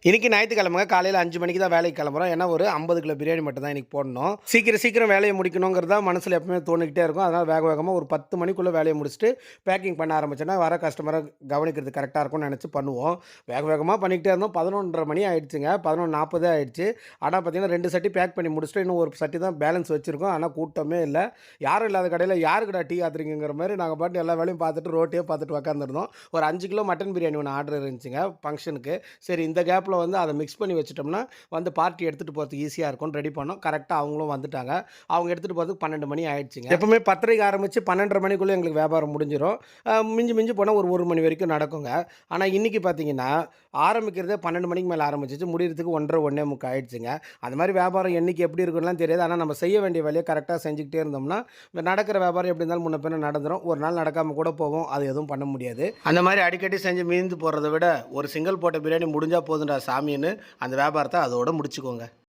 இன்றைக்கி ஞாயிற்றுக்கிழமை காலையில் 5 மணிக்கு தான் வேலைக்கு கிளம்புறோம். ஏன்னா ஒரு 50 கிலோ பிரியாணி மட்டும் தான் இன்றைக்கி போடணும். சீக்கிரம் வேலையை முடிக்கணுங்கிறது தான் மனசில் எப்பவுமே தோணிக்கிட்டே இருக்கும். அதனால் வேகமாக ஒரு 10 மணிக்குள்ளே வேலையை முடிச்சுட்டு பேக்கிங் பண்ண ஆரம்பிச்சோன்னா வர கஸ்டமரை கவனிக்கிறது கரெக்டாக இருக்கும்னு நினச்சி பண்ணுவோம். வேகமாக பண்ணிக்கிட்டே இருந்தோம். 11:30 மணி ஆயிடுச்சுங்க. 11:40 ஆயிடுச்சு. ஆனால் பார்த்தீங்கன்னா 2 சட்டி பேக் பண்ணி முடிச்சுட்டு இன்னும் ஒரு சட்டி தான் பேலன்ஸ் வச்சுருக்கோம். ஆனால் கூட்டமே இல்லை. யாரும் இல்லாத கடையில் யாருக்குடா டீ ஆத்துறீங்கிற மாதிரி நாங்கள் பாட்டு எல்லா வேலையும் பார்த்துட்டு ரோட்டையே பார்த்துட்டு உட்காந்துருந்தோம். ஒரு 5 கிலோ மட்டன் பிரியாணி ஒன்று ஆர்டர் இருந்துச்சுங்க ஃபங்க்ஷனுக்கு. சரி இந்த கேப்பில் வந்து அதை மிக்ஸ் பண்ணி வச்சுட்டோம்னா வந்து பார்ட்டி எடுத்துகிட்டு போகிறதுக்கு ஈஸியாக இருக்கும்னு ரெடி பண்ணோம். கரெக்டாக அவங்களும் வந்துட்டாங்க. அவங்க எடுத்துகிட்டு போகிறதுக்கு 12 மணி ஆயிடுச்சுங்க. எப்பவுமே 10:30க்கு ஆரம்பித்து 12:30 மணிக்குள்ளே எங்களுக்கு வியாபாரம் முடிஞ்சிடும். மிஞ்சி போனால் ஒரு 1 மணி வரைக்கும் நடக்குங்க. ஆனால் இன்றைக்கி பார்த்தீங்கன்னா ஆரம்பிக்கிறதே 12 மணிக்கு மேலே ஆரம்பிச்சிச்சு, முடிகிறதுக்கு 1:30 ஆயிடுச்சுங்க. அந்த மாதிரி வியாபாரம் என்றைக்கு எப்படி இருக்குன்னுலாம் தெரியாது. ஆனால் நம்ம செய்ய வேண்டிய வேலையை கரெக்டாக செஞ்சுக்கிட்டே இருந்தோம்னா நடக்கிற வியாபாரம் எப்படி இருந்தாலும் முன்ன பின்ன நடந்துடும். ஒரு நாள் நடக்காமல் கூட போவோம். அது எதுவும் பண்ண முடியாது. அந்த மாதிரி அடிக்கடி செஞ்சு மீந்து போகிறத விட ஒரு சிங்கிள் போட்ட பிரியாணி முடிஞ்சால் போதுண்டா சாமின்னு அந்த வியாபாரத்தை அதோடு முடிச்சுக்கோங்க.